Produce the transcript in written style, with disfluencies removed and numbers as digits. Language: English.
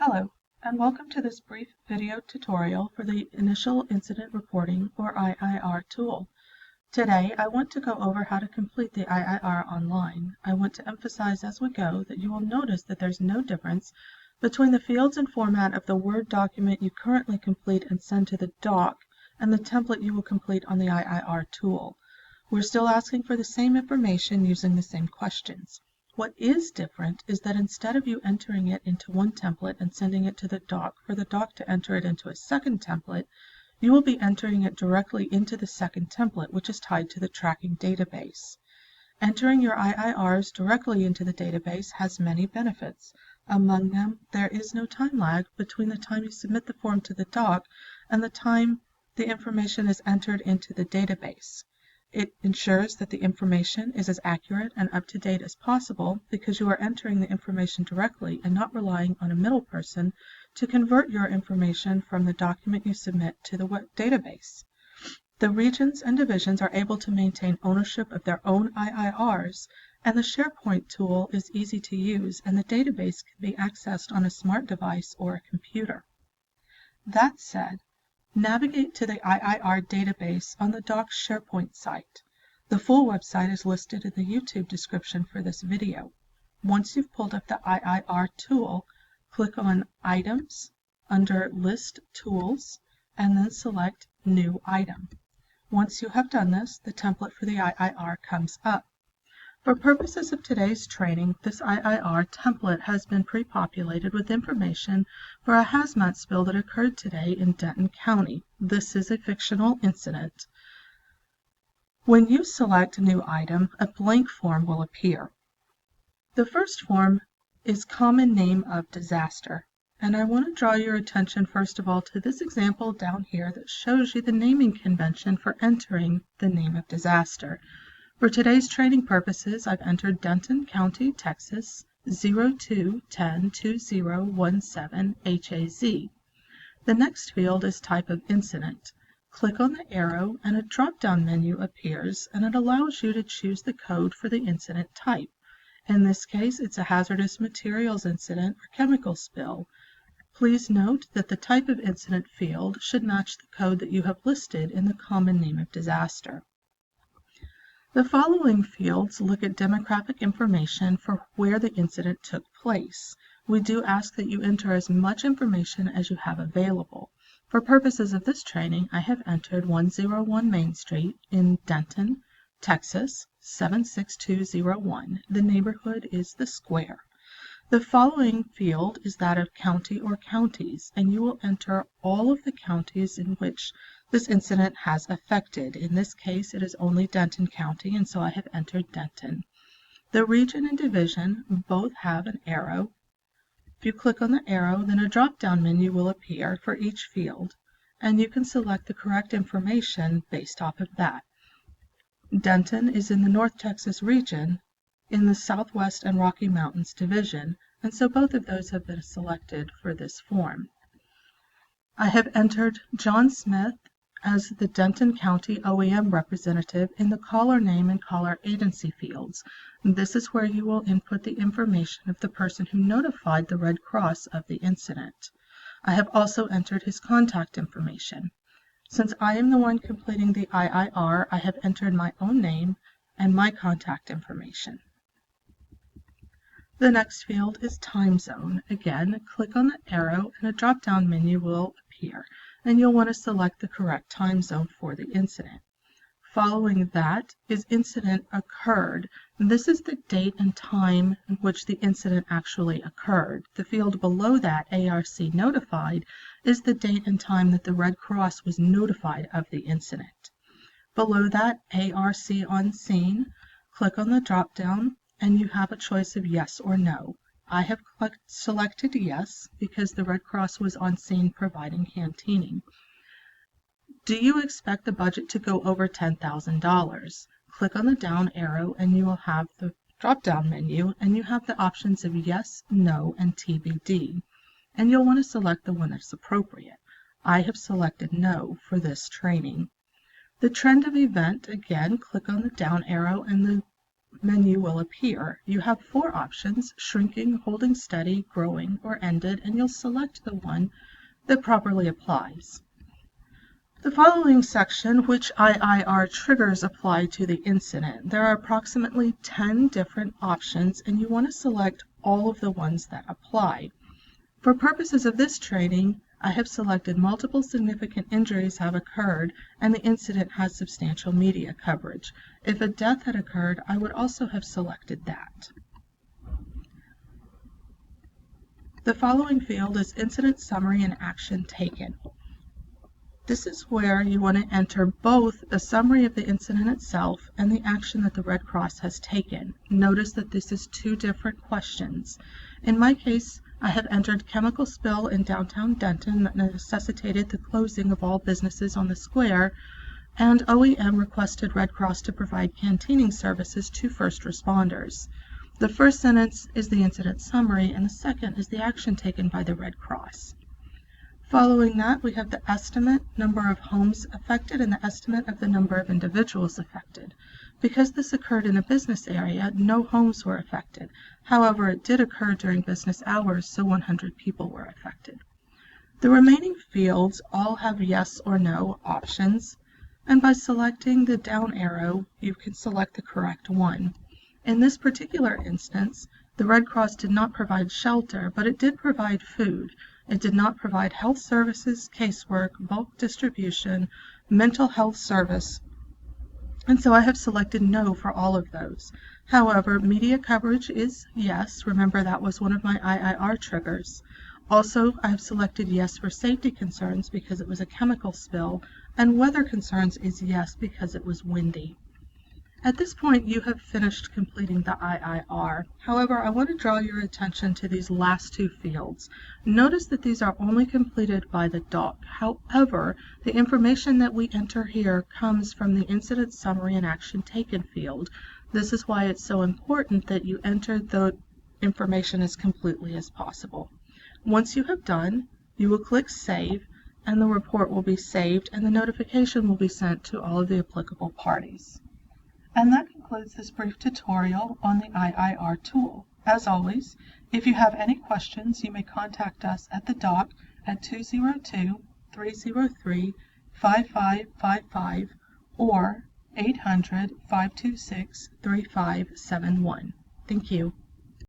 Hello, and welcome to this brief video tutorial for the Initial Incident Reporting or IIR tool. Today, I want to go over how to complete the IIR online. I want to emphasize as we go that you will notice that there's no difference between the fields and format of the Word document you currently complete and send to the doc and the template you will complete on the IIR tool. We're still asking for the same information using the same questions. What is different is that instead of you entering it into one template and sending it to the doc for the doc to enter it into a second template, you will be entering it directly into the second template, which is tied to the tracking database. Entering your IIRs directly into the database has many benefits. Among them, there is no time lag between the time you submit the form to the doc and the time the information is entered into the database. It ensures that the information is as accurate and up-to-date as possible because you are entering the information directly and not relying on a middle person to convert your information from the document you submit to the database. The regions and divisions are able to maintain ownership of their own IIRs, and the SharePoint tool is easy to use, and the database can be accessed on a smart device or a computer. That said, navigate to the IIR database on the doc's SharePoint site. The full website is listed in the YouTube description for this video. Once you've pulled up the IIR tool, click on Items under List Tools and then select New Item. Once you have done this, the template for the IIR comes up. For purposes of today's training, this IIR template has been pre-populated with information for a hazmat spill that occurred today in Denton County. This is a fictional incident. When you select a new item, a blank form will appear. The first form is Common Name of Disaster. And I want to draw your attention first of all to this example down here that shows you the naming convention for entering the name of disaster. For today's training purposes, I've entered Denton County, Texas 02-10-2017 HAZ. The next field is Type of Incident. Click on the arrow and a drop-down menu appears and it allows you to choose the code for the incident type. In this case, it's a hazardous materials incident or chemical spill. Please note that the Type of Incident field should match the code that you have listed in the Common Name of Disaster. The following fields look at demographic information for where the incident took place. We do ask that you enter as much information as you have available. For purposes of this training, I have entered 101 Main Street in Denton, Texas 76201. The neighborhood is the Square. The following field is that of county or counties, and you will enter all of the counties in which this incident has affected. In this case, it is only Denton County, and so I have entered Denton. The region and division both have an arrow. If you click on the arrow, then a drop-down menu will appear for each field, and you can select the correct information based off of that. Denton is in the North Texas region in the Southwest and Rocky Mountains division, and so both of those have been selected for this form. I have entered John Smith as the Denton County OEM representative in the caller name and caller agency fields. This is where you will input the information of the person who notified the Red Cross of the incident. I have also entered his contact information. Since I am the one completing the IIR, I have entered my own name and my contact information. The next field is Time Zone. Again, click on the arrow and a drop-down menu will appear, and you'll want to select the correct time zone for the incident. Following that is Incident Occurred. This is the date and time in which the incident actually occurred. The field below that, ARC Notified, is the date and time that the Red Cross was notified of the incident. Below that, ARC On Scene. Click on the drop-down and you have a choice of yes or no. I have selected yes because the Red Cross was on scene providing hand cleaning. Do you expect the budget to go over $10,000? Click on the down arrow and you will have the drop-down menu, and you have the options of yes, no, and TBD. And you'll want to select the one that's appropriate. I have selected no for this training. The trend of event, again, click on the down arrow and the menu will appear. You have 4 options: shrinking, holding steady, growing, or ended, and you'll select the one that properly applies. The following section, which IIR triggers apply to the incident. There are approximately 10 different options, and you want to select all of the ones that apply. For purposes of this training, I have selected multiple significant injuries have occurred and the incident has substantial media coverage. If a death had occurred, I would also have selected that. The following field is incident summary and action taken. This is where you want to enter both a summary of the incident itself and the action that the Red Cross has taken. Notice that this is 2 different questions. In my case, I have entered chemical spill in downtown Denton that necessitated the closing of all businesses on the square, and OEM requested Red Cross to provide canteening services to first responders. The first sentence is the incident summary, and the second is the action taken by the Red Cross. Following that, we have the estimate number of homes affected and the estimate of the number of individuals affected. Because this occurred in a business area, no homes were affected. However, it did occur during business hours, so 100 people were affected. The remaining fields all have yes or no options, and by selecting the down arrow, you can select the correct one. In this particular instance, the Red Cross did not provide shelter, but it did provide food. It did not provide health services, casework, bulk distribution, mental health service, and so I have selected no for all of those. However, media coverage is yes. Remember, that was one of my IIR triggers. Also, I have selected yes for safety concerns because it was a chemical spill, and weather concerns is yes because it was windy. At this point, you have finished completing the IIR. However, I want to draw your attention to these last 2 fields. Notice that these are only completed by the doc. However, the information that we enter here comes from the incident summary and action taken field. This is why it's so important that you enter the information as completely as possible. Once you have done, you will click Save, and the report will be saved, and the notification will be sent to all of the applicable parties. And that concludes this brief tutorial on the IIR tool. As always, if you have any questions, you may contact us at the doc at 202-303-5555 or 800-526-3571. Thank you.